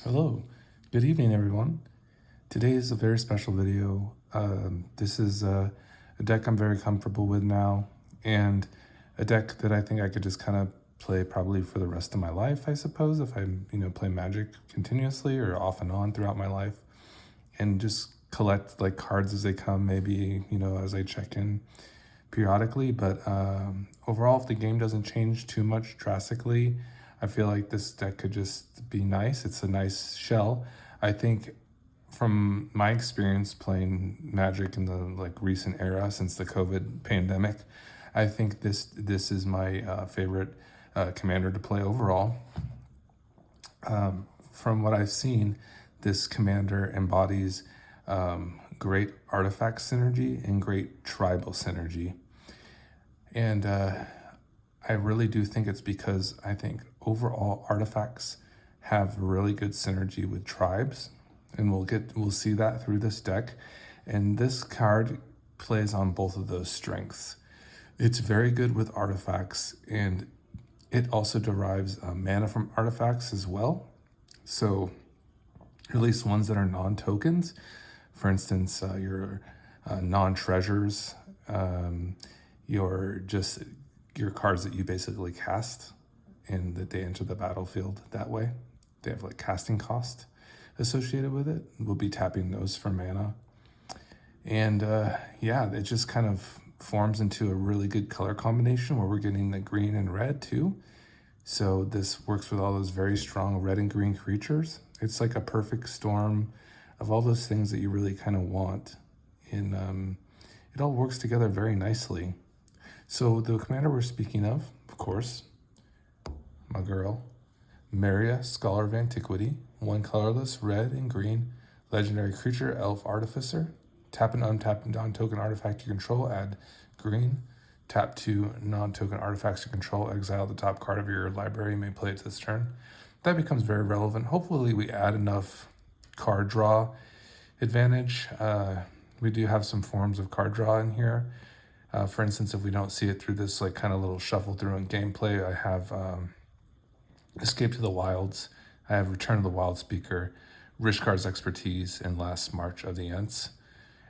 Hello, good evening everyone. Today is a very special video. This is a deck I'm very comfortable with now, and a deck that I think I could just kind of play probably for the rest of my life, I suppose, if I play Magic continuously or off and on throughout my life, and just collect like cards as they come, maybe as I check in periodically. But overall, if the game doesn't change too much drastically, I feel like this deck could just be nice. It's a nice shell. I think from my experience playing Magic in the recent era since the COVID pandemic, I think this is my favorite commander to play overall. From what I've seen, this commander embodies great artifact synergy and great tribal synergy. And I really do think it's because I think overall artifacts have really good synergy with tribes, and we'll see that through this deck. And this card plays on both of those strengths. It's very good with artifacts, and it also derives mana from artifacts as well. So at least ones that are non-tokens. For instance, your non-treasures, your cards that you basically cast and that they enter the battlefield that way. They have like casting cost associated with it. We'll be tapping those for mana. And it just kind of forms into a really good color combination where we're getting the green and red too. So this works with all those very strong red and green creatures. It's like a perfect storm of all those things that you really kind of want. And it all works together very nicely. So the commander we're speaking of course, my girl, Meria, Scholar of Antiquity, 1 colorless, red and green, legendary creature, elf artificer. Tap an untapped non-token artifact you control, add green. Tap 2 non-token artifacts you control, exile the top card of your library, you may play it this turn. That becomes very relevant. Hopefully we add enough card draw advantage. We do have some forms of card draw in here. For instance, if we don't see it through this like kind of little shuffle through in gameplay, I have Escape to the Wilds, I have Return of the Wild Speaker, Rishkar's Expertise, and Last March of the Ents.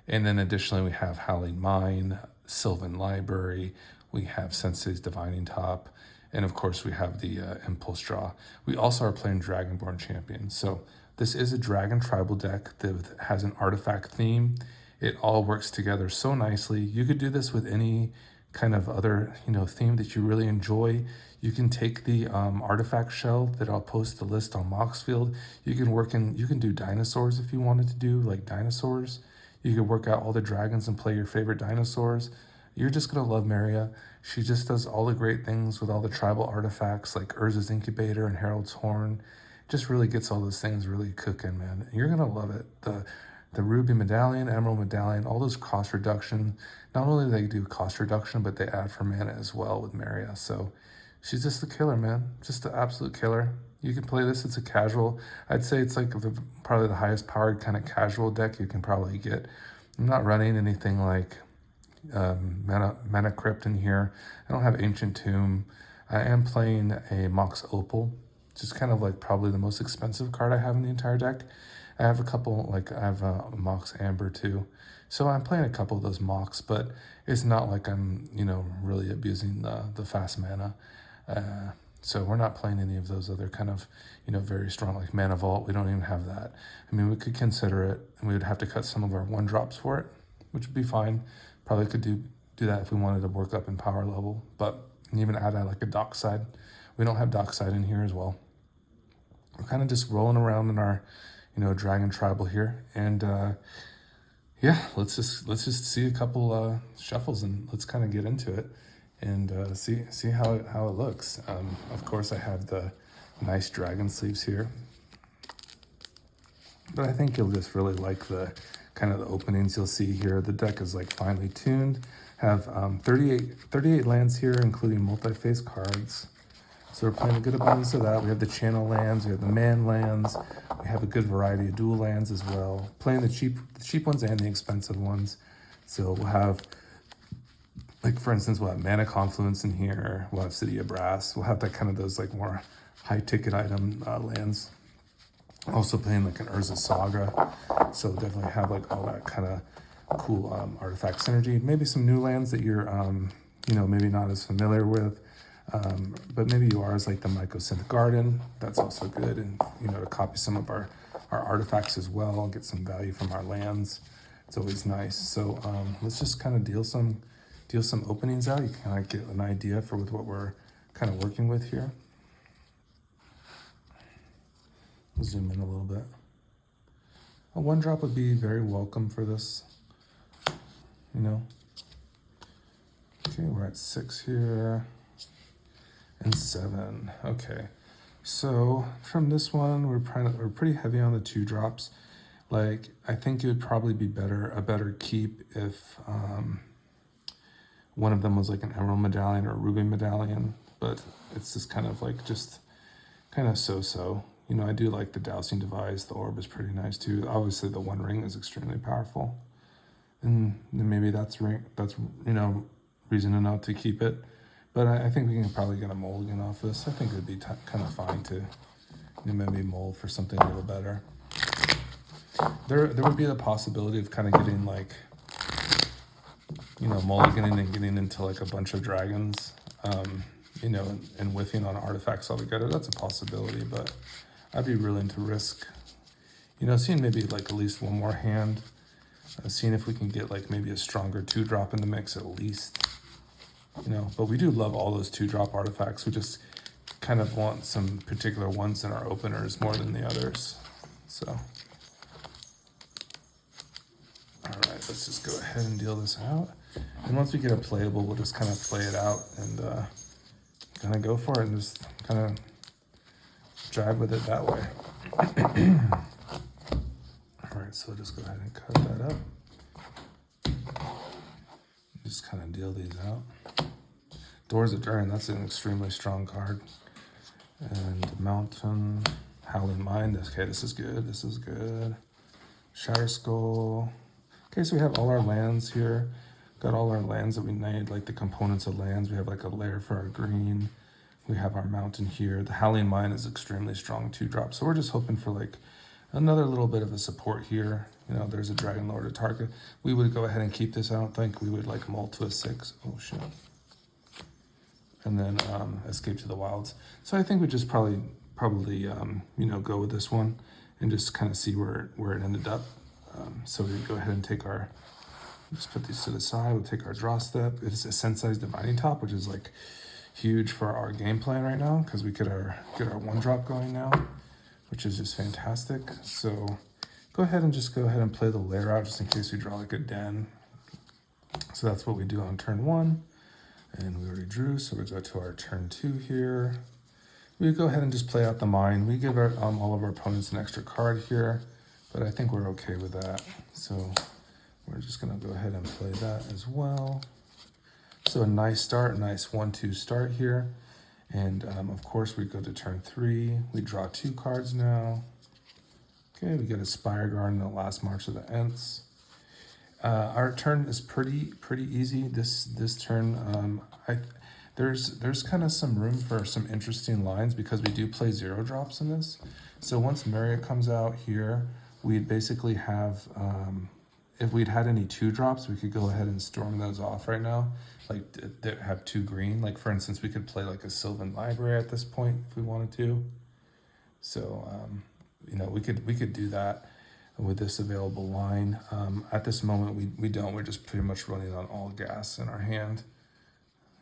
And then additionally, we have Howling Mine, Sylvan Library, we have Sensei's Divining Top, and of course we have the Impulse Draw. We also are playing Dragonborn Champion. So this is a Dragon Tribal deck that has an artifact theme. It all works together so nicely. You could do this with any kind of other theme that you really enjoy. You can take the artifact shell that I'll post the list on Moxfield. You can do dinosaurs if you wanted to do like dinosaurs. You could work out all the dragons and play your favorite dinosaurs. You're just gonna love Meria. She just does all the great things with all the tribal artifacts like Urza's Incubator and Herald's Horn. Just really gets all those things really cooking, man. You're gonna love it. The Ruby Medallion, Emerald Medallion, all those cost reduction. Not only do they do cost reduction, but they add for mana as well with Meria. So she's just a killer, man. Just an absolute killer. You can play this. It's a casual. I'd say it's like probably the highest powered kind of casual deck you can probably get. I'm not running anything like Mana Crypt in here. I don't have Ancient Tomb. I am playing a Mox Opal, which is kind of like probably the most expensive card I have in the entire deck. I have a couple, I have a Mox Amber too. So I'm playing a couple of those Mox, but it's not like I'm, really abusing the fast mana. So we're not playing any of those other kind of, very strong, like Mana Vault. We don't even have that. I mean, we could consider it, and we would have to cut some of our 1-drops for it, which would be fine. Probably could do that if we wanted to work up in power level, but even add like a Dockside. We don't have Dockside in here as well. We're kind of just rolling around in our Dragon Tribal here, and let's just see a couple shuffles and let's kind of get into it and see how it looks. Of course, I have the nice dragon sleeves here, but I think you'll just really like the kind of the openings you'll see here. The deck is like finely tuned. Have 38 lands here, including multi-phase cards. So we're playing a good abundance of that. We have the channel lands, we have the man lands, we have a good variety of dual lands as well. Playing the cheap ones and the expensive ones. So we'll have, like for instance, we'll have Mana Confluence in here, we'll have City of Brass, we'll have that kind of those like more high ticket item lands. Also playing like an Urza Saga, so definitely have like all that kind of cool artifact synergy. Maybe some new lands that you're, maybe not as familiar with, but maybe you are, as like the Mycosynth Garden. That's also good, and to copy some of our artifacts as well, and get some value from our lands. It's always nice. So let's just kind of deal some openings out. You can kind of get an idea for with what we're kind of working with here. Zoom in a little bit. A 1-drop would be very welcome for this, Okay, we're at 6 here and 7. Okay, so from this one, we're pretty heavy on the 2-drops. Like, I think it would probably be a better keep if one of them was like an emerald medallion or a ruby medallion, but it's just kind of like so-so. I do like the dowsing device. The orb is pretty nice too. Obviously, the 1 ring is extremely powerful, and maybe that's reason enough to keep it. But I think we can probably get a mulligan off this. I think it would be kind of fine to maybe mold for something a little better. There would be the possibility of kind of getting like mulliganing and getting into like a bunch of dragons, and whiffing on artifacts altogether. That's a possibility, but I'd be willing to risk, seeing maybe like at least one more hand, seeing if we can get like maybe a stronger 2-drop in the mix at least, but we do love all those 2-drop artifacts. We just kind of want some particular ones in our openers more than the others. So, all right, let's just go ahead and deal this out. And once we get it playable, we'll just kind of play it out and kind of go for it and just kind of drive with it that way. All right, so we'll just go ahead and cut that up. Just kind of deal these out. Doors of Durin, that's an extremely strong card. And Mountain, Howling Mind. Okay, this is good. Shatter Skull. Okay, so we have all our lands here. Got all our lands that we need, like the components of lands. We have like a lair for our green. We have our mountain here. The Howling Mine is extremely strong 2-drop. So we're just hoping for like another little bit of a support here. There's a Dragon Lord at target. We would go ahead and keep this. I don't think we would like mold to a 6. Oh shit. And then Escape to the Wilds. So I think we just probably go with this one and just kind of see where it ended up. So we go ahead and just put these to the side. We'll take our draw step. It's a Sensei's Divining Top, which is like huge for our game plan right now because we get our 1-drop going now, which is just fantastic. So go ahead and play the lair out just in case we draw like a den. So that's what we do on turn 1, and we already drew. So we go to our turn 2 here. We go ahead and just play out the mine. We give all of our opponents an extra card here, but I think we're okay with that. So we're just gonna go ahead and play that as well. So a nice start, nice 1-2 start here. And of course we go to turn 3. We draw 2 cards now. Okay, we get a Spire Garden, the last March of the Ents. Our turn is pretty easy. This turn, there's kind of some room for some interesting lines because we do play 0-drops in this. So once Meria comes out here, we'd basically have, if we'd had any 2-drops, we could go ahead and storm those off right now. Like that have 2 green. Like for instance, we could play like a Sylvan Library at this point if we wanted to. So we could do that with this available line. At this moment, we don't. We're just pretty much running on all gas in our hand.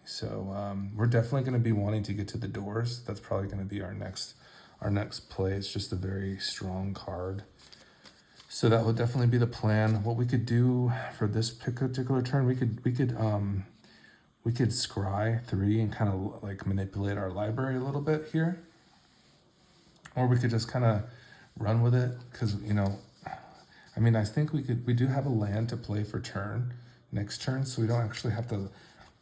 So we're definitely going to be wanting to get to the doors. That's probably going to be our next play. It's just a very strong card. So that would definitely be the plan. What we could do for this particular turn, we could scry 3 and kind of like manipulate our library a little bit here. Or we could just kind of run with it because, I think we do have a land to play for next turn, so we don't actually have to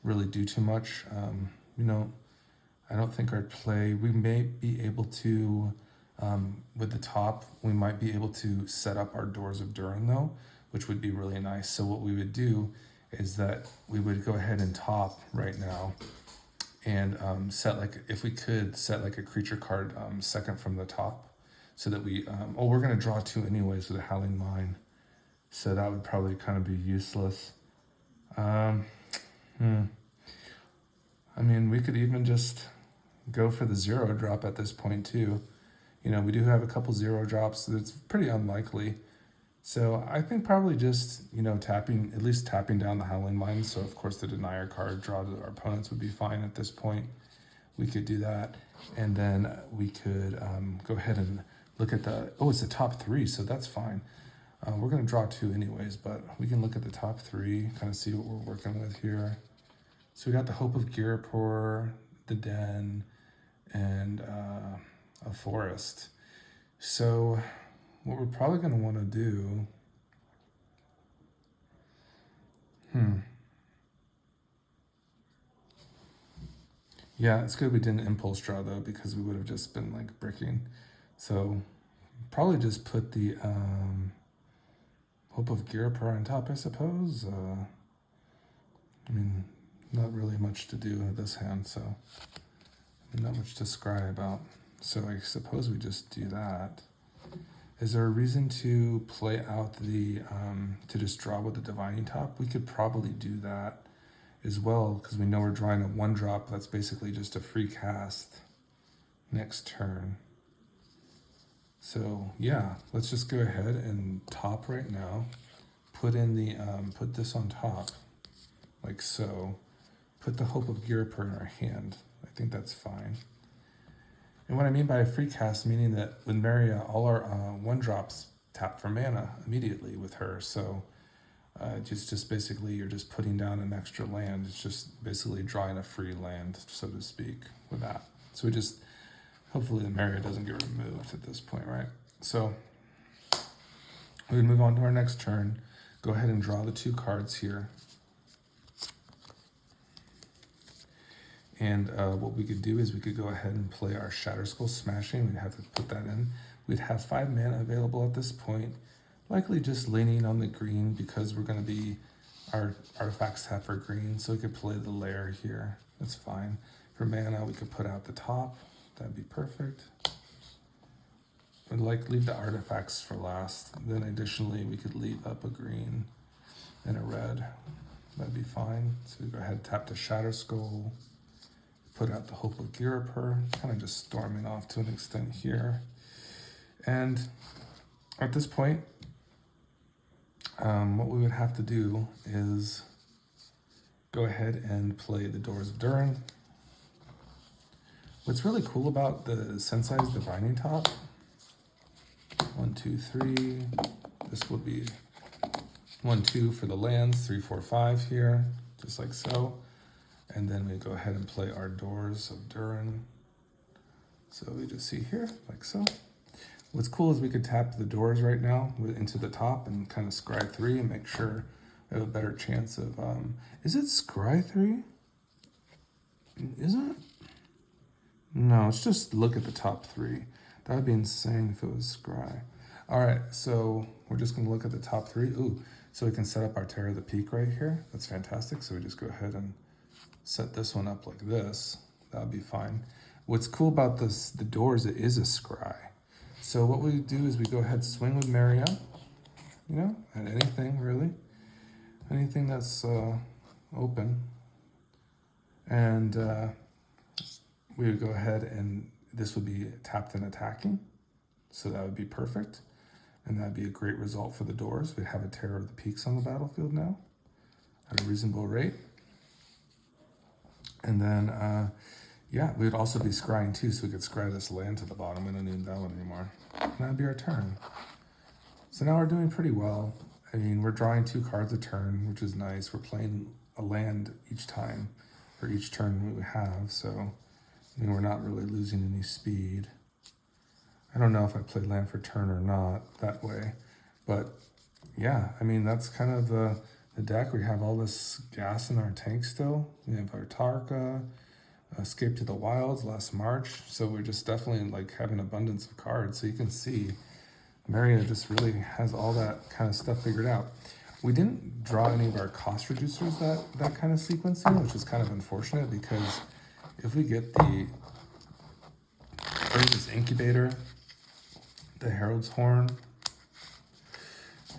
really do too much. I don't think our play, we may be able to, with the top, we might be able to set up our Doors of Durin though, which would be really nice. So what we would do is that we would go ahead and top right now and if we could set like a creature card second from the top. so that we, we're going to draw 2 anyways with a Howling Mine. So that would probably kind of be useless. I mean, we could even just go for the 0 drop at this point too. You know, we do have a couple 0 drops, so it's pretty unlikely. So I think probably just, you know, at least tapping down the Howling Mine. So of course the Denier card draw to our opponents would be fine at this point. We could do that. And then we could go ahead and look at it's the top 3, so that's fine. We're going to draw 2 anyways, but we can look at the top 3, kind of see what we're working with here. So we got the Hope of Girapur, the Den, and a Forest. So what we're probably going to want to do, yeah, it's good we didn't impulse draw though, because we would have just been like bricking. So probably just put the Hope of Girapur on top, I suppose. I mean, not really much to do with this hand, so not much to scry about. So I suppose we just do that. Is there a reason to play out the, to just draw with the Divining Top? We could probably do that as well, because we know we're drawing a 1-drop. That's basically just a free cast next turn. So yeah, let's just go ahead and top right now. Put in the, put this on top, like so. Put the Hope of Girapur in our hand. I think that's fine. And what I mean by a free cast, meaning that with Meria, all our 1-drops tap for mana immediately with her. So just basically you're just putting down an extra land. It's just basically drawing a free land, so to speak, with that. So we just, hopefully the Meria doesn't get removed at this point, right? So we move on to our next turn. Go ahead and draw the 2 cards here. And what we could do is we could go ahead and play our Shatterskull Smashing. We'd have to put that in. We'd have 5 mana available at this point. Likely just leaning on the green because we're going to be, our artifacts have for green. So we could play the lair here. That's fine. For mana, we could put out the top. That'd be perfect. We'd leave the artifacts for last. Then additionally, we could leave up a green and a red. That'd be fine. So we go ahead and tap the Shatterskull. Put out the Hope of Girapur, kind of just storming off to an extent here. And at this point, what we would have to do is go ahead and play the Doors of Durin. What's really cool about the Sensei's Divining Top, 1, 2, 3, this would be 1, 2 for the lands, 3, 4, 5 here, just like so. And then we go ahead and play our Doors of Durin. So we just see here, like so. What's cool is we could tap the doors right now into the top and kind of scry 3 and make sure we have a better chance of, is it scry 3? Is it? No, it's just look at the top 3. That would be insane if it was scry. All right, so we're just gonna look at the top 3. Ooh, so we can set up our Terror of the Peak right here. That's fantastic. So we just go ahead and set this one up like this. That'll be fine. What's cool about this, the doors, it is a scry. So what we do is we go ahead, swing with Meria, you know, at anything really. Anything that's open. And we would go ahead and this would be tapped and attacking. So that would be perfect. And that'd be a great result for the doors. We'd have a Terror of the Peaks on the battlefield now at a reasonable rate. And then, yeah, we would also be scrying too, so we could scry this land to the bottom. We don't need that one anymore. And that'd be our turn. So now we're doing pretty well. I mean, we're drawing 2 cards a turn, which is nice. We're playing a land each time, for each turn we have. So, I mean, we're not really losing any speed. I don't know if I played land for turn or not that way. But, yeah, I mean, that's kind of the deck. We have all this gas in our tank still. We have our Tarka, Escape to the Wilds last March. So we're just definitely like having abundance of cards. So you can see Meria just really has all that kind of stuff figured out. We didn't draw any of our cost reducers that kind of sequencing, which is kind of unfortunate because if we get the Urza's Incubator the herald's horn,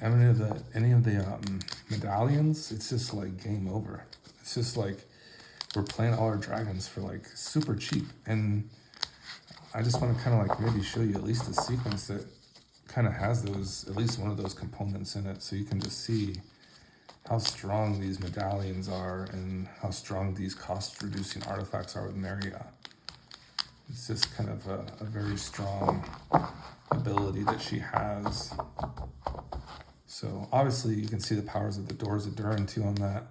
any of the medallions, it's just like game over. It's just like we're playing all our dragons for like super cheap. And I just want to kind of like maybe show you at least a sequence that kind of has those, at least one of those components in it, so you can just see how strong these medallions are and how strong these cost reducing artifacts are with Meria. It's just kind of a very strong ability that she has. So obviously you can see the powers of the Doors of Durin too on that.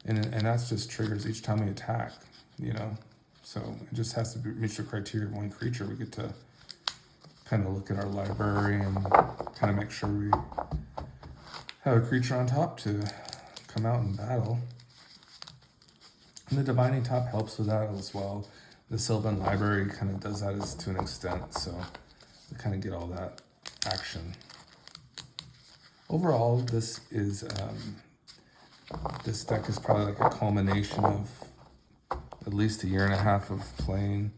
And that's just triggers each time we attack, you know. So it just has to reach the criteria of one creature. We get to kind of look at our library and kind of make sure we have a creature on top to come out in battle. And the Divining Top helps with that as well. The Sylvan Library kind of does that as to an extent, so we kind of get all that action. Overall, this deck is probably like a culmination of at least 1.5 years of playing,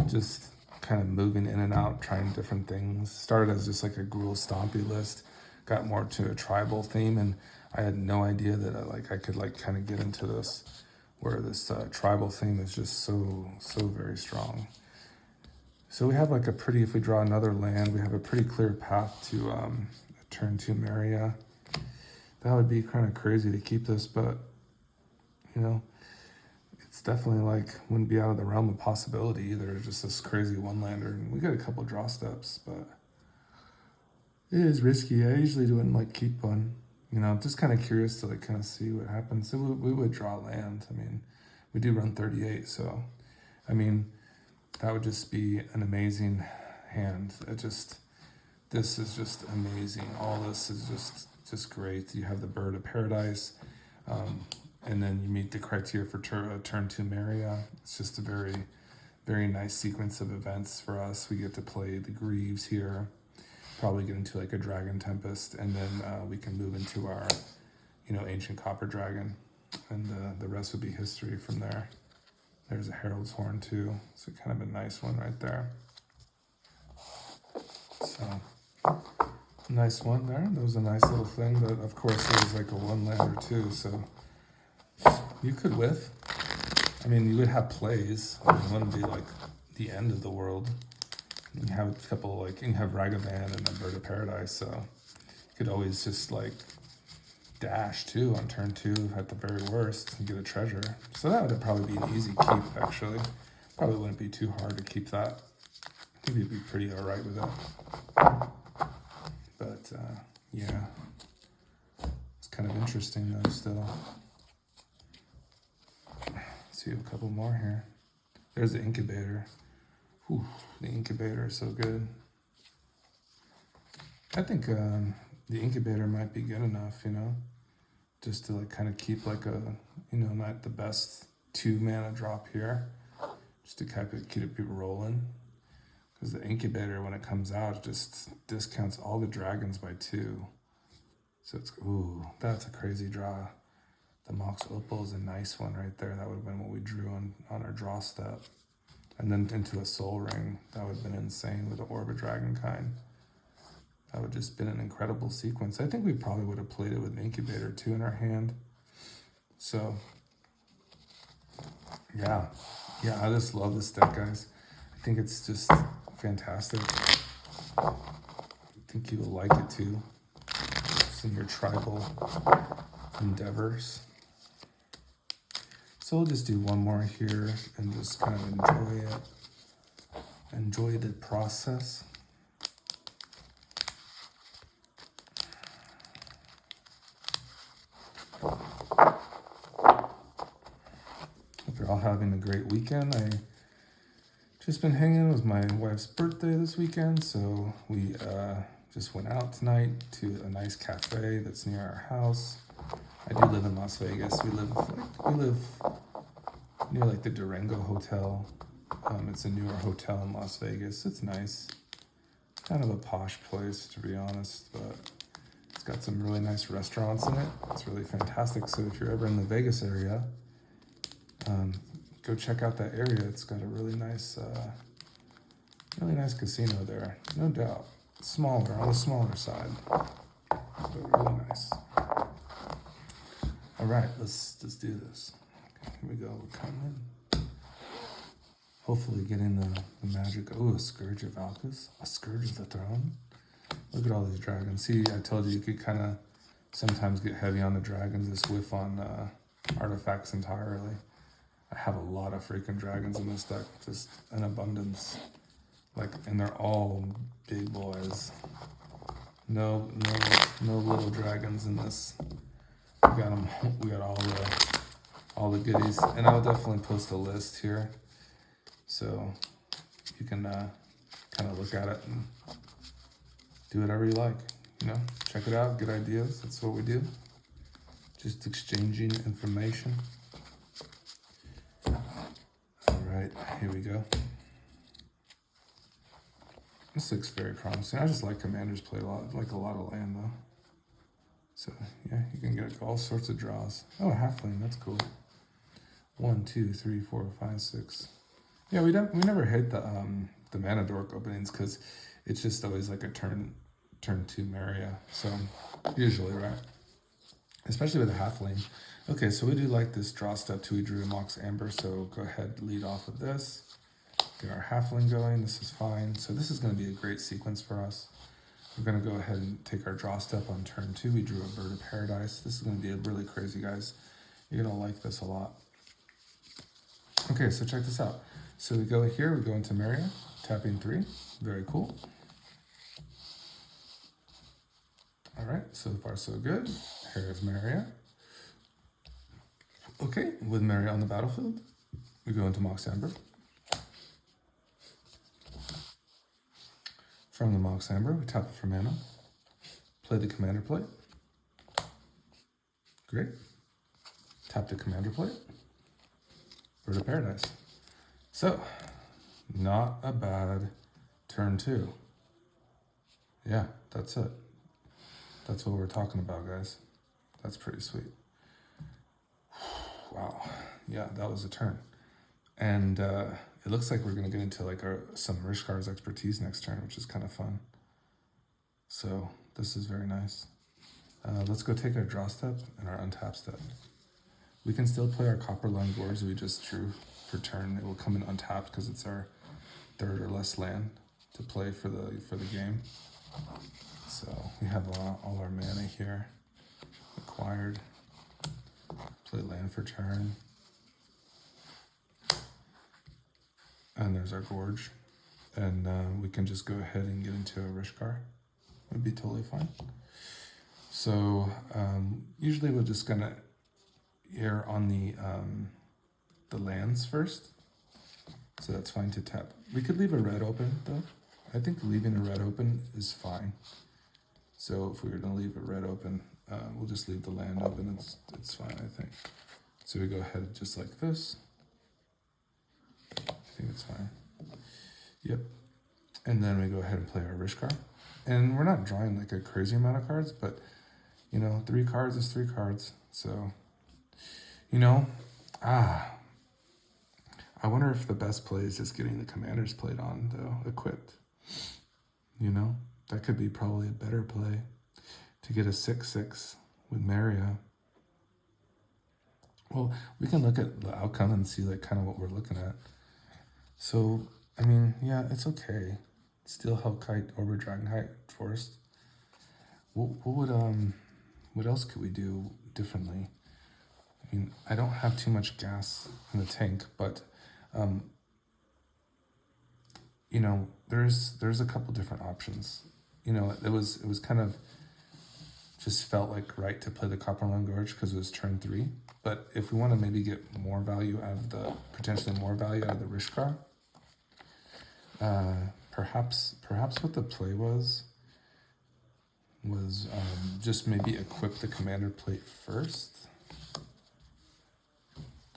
just kind of moving in and out, trying different things. Started as just like a Gruul Stompy list, got more to a tribal theme, and I had no idea that I could like kind of get into this, where this tribal theme is just so very strong. So we have like a pretty, if we draw another land, we have a pretty clear path to a turn 2 Meria. That would be kind of crazy to keep this, but you know, it's definitely like wouldn't be out of the realm of possibility either. Just this crazy one-lander, and we got a couple draw steps, but it is risky. I usually wouldn't like keep one. You know, just kind of curious to like kind of see what happens. So we would draw land. I mean, we do run 38, so I mean, that would just be an amazing hand. This is just amazing. All this is just great. You have the Bird of Paradise, and then you meet the criteria for turn 2 Meria. It's just a very, very nice sequence of events for us. We get to play the Greaves here, probably get into like a Dragon Tempest, and then we can move into our, you know, Ancient Copper Dragon, and the rest would be history from there. There's a Herald's Horn too, so kind of a nice one right there. So nice one there. That was a nice little thing, but of course it was like a one-lander too, so you could whiff. I mean, you would have plays. I mean, it wouldn't be like the end of the world. You can have a couple, like, you can have Ragavan and then Bird of Paradise, so you could always just like dash too on turn 2 at the very worst and get a treasure. So that would probably be an easy keep, actually. Probably wouldn't be too hard to keep that. I think you'd be pretty all right with that. But yeah, it's kind of interesting though still. Let's see a couple more here. There's the Incubator. Whew, the Incubator is so good. I think the Incubator might be good enough, you know, just to like kind of keep like a, you know, not the best 2 mana drop here, just to kind of keep it rolling. Because the Incubator, when it comes out, it just discounts all the dragons by 2. So it's, ooh, that's a crazy draw. The Mox Opal is a nice one right there. That would have been what we drew on our draw step. And then into a Soul Ring. That would have been insane with the Orbit Dragonkind. That would have just been an incredible sequence. I think we probably would have played it with an Incubator too in our hand. So, yeah, I just love this deck, guys. I think it's just fantastic. I think you will like it too. Just in your tribal endeavors. So we'll just do one more here and just kind of enjoy it. Enjoy the process. Hope you're all having a great weekend. I just been hanging. It was my wife's birthday this weekend, so we just went out tonight to a nice cafe that's near our house. I do live in Las Vegas. We live near like the Durango Hotel. It's a newer hotel in Las Vegas. It's nice. Kind of a posh place, to be honest, but it's got some really nice restaurants in it. It's really fantastic. So if you're ever in the Vegas area, go check out that area. It's got a really nice casino there, no doubt. smaller, on the smaller side, but really nice. All right, let's do this. Okay, here we go. We're coming in. Hopefully getting the magic. Oh, a Scourge of Valkus, a Scourge of the Throne. Look at all these dragons. See, I told you could kind of sometimes get heavy on the dragons, just whiff on artifacts entirely. I have a lot of freaking dragons in this deck, just an abundance. Like, and they're all big boys. No little dragons in this. We got them. We got all the goodies, and I'll definitely post a list here, so you can kind of look at it and do whatever you like. You know, check it out, get ideas. That's what we do. Just exchanging information. All right, here we go. This looks very promising. I just like commanders play a lot, like a lot of land though. So yeah, you can get all sorts of draws. Oh, a halfling, that's cool. 1, 2, 3, 4, 5, 6. Yeah, we never hit the mana dork openings because it's just always like a turn 2 Meria. So usually, right? Especially with a halfling. Okay, so we do like this draw step too. We drew a Mox Amber, so go ahead, lead off with this. Get our halfling going. This is fine. So this is going to be a great sequence for us. We're going to go ahead and take our draw step on turn 2. We drew a Bird of Paradise. This is going to be really crazy, guys. You're going to like this a lot. Okay, so check this out. So we go here, we go into Meria, tapping 3. Very cool. All right, so far so good. Here's Meria. Okay, with Meria on the battlefield, we go into Mox Amber. From the Mox Amber, we tap it for mana. Play the commander play. Great. Tap the commander play. Bird of Paradise. So, not a bad turn 2. Yeah, that's it. That's what we're talking about, guys. That's pretty sweet. Wow. Yeah, that was a turn. And it looks like we're going to get into like some Rishkar's expertise next turn, which is kind of fun. So this is very nice. Let's go take our draw step and our untap step. We can still play our Copperline Gorge we just drew for turn. It will come in untapped because it's our 3rd or less land to play for the game. So we have all our mana here acquired. Play land for turn. And there's our Gorge. And we can just go ahead and get into a Rishkar. It'd be totally fine. So usually we're just gonna err on the lands first. So that's fine to tap. We could leave a red open though. I think leaving a red open is fine. So if we were gonna leave a red open, we'll just leave the land open. It's fine, I think. So we go ahead just like this. I think it's fine. Yep. And then we go ahead and play our Rishkar. And we're not drawing like a crazy amount of cards, but you know, 3 cards is 3 cards. So, you know, I wonder if the best play is just getting the commanders played on though, equipped. You know, that could be probably a better play to get a 6/6 with Meria. Well, we can look at the outcome and see like kind of what we're looking at. So, I mean, yeah, it's okay. Steel Hellkite, Orbit Dragonhide, Forest. What else could we do differently? I mean, I don't have too much gas in the tank, but you know, there's a couple different options. You know, it was kind of just felt like right to play the Copperline Gorge because it was turn 3. But if we want to maybe get more value out of potentially more value out of the Rishkar, perhaps what the play was just maybe equip the commander plate first,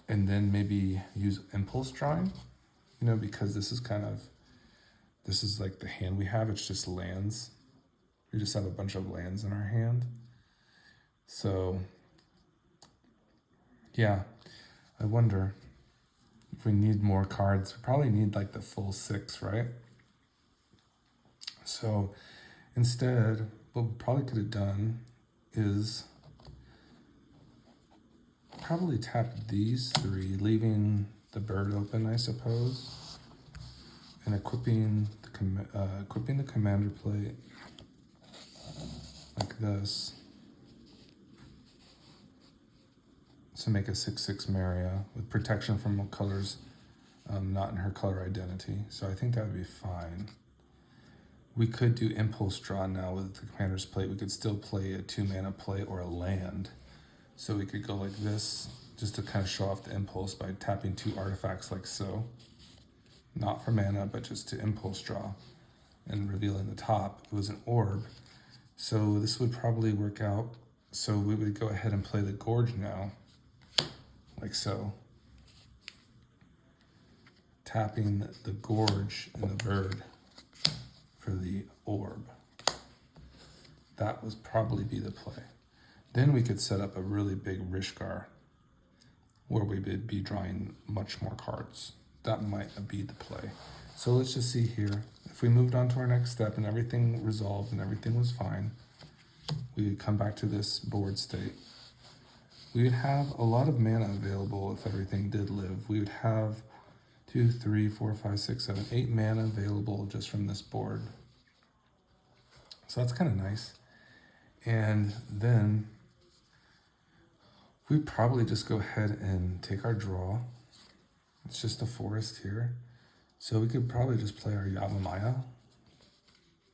and then maybe use impulse drawing. You know, because this is like the hand we have. It's just lands. We just have a bunch of lands in our hand. So, yeah, I wonder if we need more cards. We probably need like the full 6, right? So Instead, what we probably could have done is probably tap these three, leaving the bird open, I suppose, and equipping the commander plate like this to make a 6/6 Meria with protection from colors not in her color identity. So I think that would be fine. We could do impulse draw now with the commander's plate. We could still play a 2-mana play or a land. So we could go like this, just to kind of show off the impulse by tapping 2 artifacts like so. Not for mana, but just to impulse draw. And revealing the top, it was an orb. So this would probably work out. So we would go ahead and play the Gorge now, like so. Tapping the Gorge and the bird for the orb. That would probably be the play. Then we could set up a really big Rishkar where we would be drawing much more cards. That might be the play. So let's just see here. If we moved on to our next step and everything resolved and everything was fine, we would come back to this board state. We would have a lot of mana available if everything did live. We would have 2, 3, 4, 5, 6, 7, 8 mana available just from this board. So that's kind of nice. And then we probably just go ahead and take our draw. It's just a forest here. So we could probably just play our Yavimaya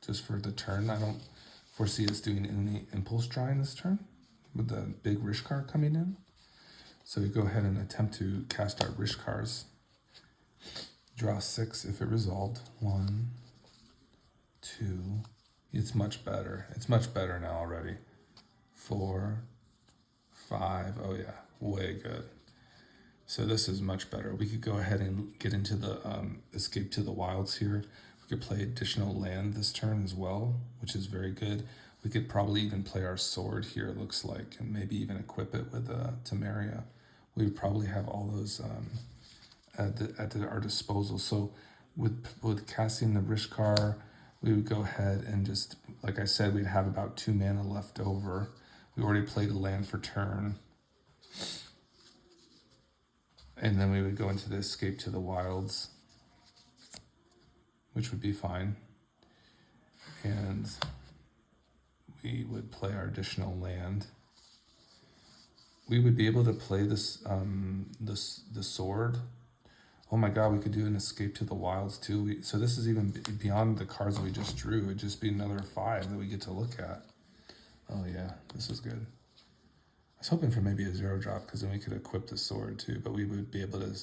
just for the turn. I don't foresee us doing any impulse drawing this turn with the big Rishkar coming in. So we go ahead and attempt to cast our Rishkars. Draw 6 if it resolved. 1, 2. It's much better. It's much better now already. 4, 5. Oh yeah, way good. So this is much better. We could go ahead and get into the Escape to the Wilds here. We could play additional land this turn as well, which is very good. We could probably even play our sword here, it looks like, and maybe even equip it with Meria. We would probably have all those at our disposal. So with casting the Rishkar, we would go ahead and just, like I said, we'd have about 2 mana left over. We already played a land for turn. And then we would go into the Escape to the Wilds, which would be fine. And we would play our additional land. We would be able to play this the sword. Oh my god, we could do an Escape to the Wilds too. So this is even beyond the cards we just drew. It'd just be another 5 that we get to look at. Oh yeah, this is good. I was hoping for maybe a 0 drop because then we could equip the sword too, but we would be able to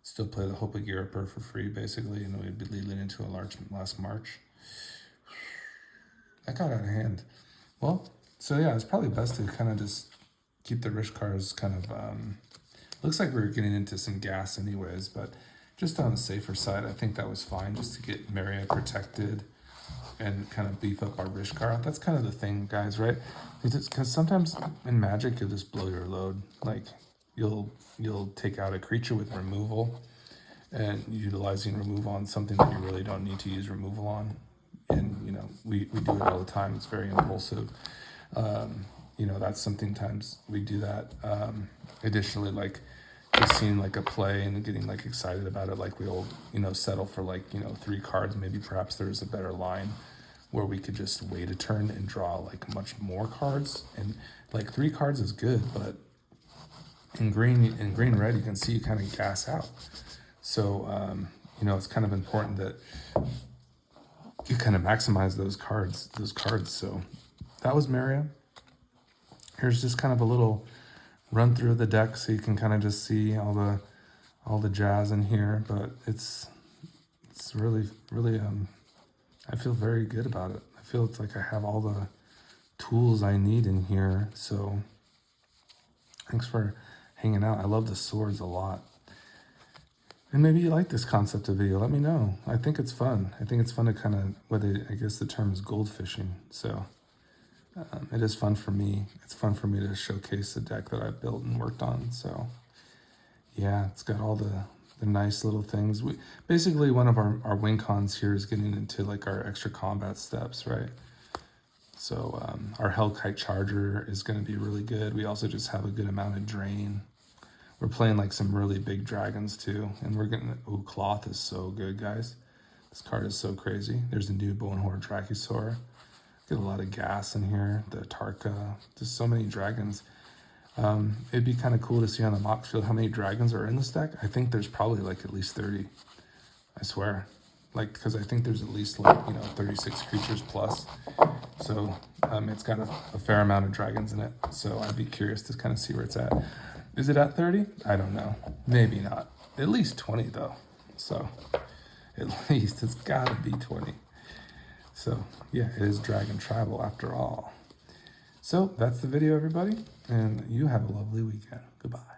still play the Hope of Giriper for free basically, and then we'd be leading into a last march. That got out of hand. Well, so yeah, it's probably best to kind of just keep the Rishkars kind of, looks like we were getting into some gas anyways, but just on the safer side, I think that was fine just to get Meria protected and kind of beef up our Rishkar. That's kind of the thing, guys, right? Because sometimes in Magic, you'll just blow your load. Like, you'll take out a creature with removal and utilizing removal on something that you really don't need to use removal on. And, you know, we do it all the time. It's very impulsive. You know, that's sometimes we do that. Additionally, like, just seeing like a play and getting like excited about it, like we'll, you know, settle for like, you know, 3 cards. Maybe perhaps there's a better line where we could just wait a turn and draw like much more cards. And like 3 cards is good, but in green red you can see you kind of gas out. So you know, it's kind of important that you kind of maximize those cards. So that was Meria. Here's just kind of a little run through the deck so you can kind of just see all the jazz in here, but it's really I feel very good about it. I feel it's like I have all the tools I need in here. So thanks for hanging out. I love the swords a lot. And maybe you like this concept of video. Let me know. I think it's fun. I think it's fun to kind of, I guess the term is gold fishing. So it is fun for me. It's fun for me to showcase the deck that I've built and worked on. So yeah, it's got all the nice little things. Basically one of our win cons here is getting into like our extra combat steps, right? So our Hellkite Charger is going to be really good. We also just have a good amount of drain. We're playing like some really big dragons too. And we're going to, ooh, Cloth is so good, guys. This card is so crazy. There's a new Bonehorn Dracusaur. Get a lot of gas in here. The Tarka, just so many dragons. It'd be kind of cool to see on the mock field how many dragons are in this deck. I think there's probably like at least 30. I swear. Like, because I think there's at least like, 36 creatures plus. So it's got a fair amount of dragons in it. So I'd be curious to kind of see where it's at. Is it at 30? I don't know. Maybe not. At least 20 though. So at least it's gotta be 20. So yeah, it is Dragon Tribal after all. So that's the video, everybody. And you have a lovely weekend. Goodbye.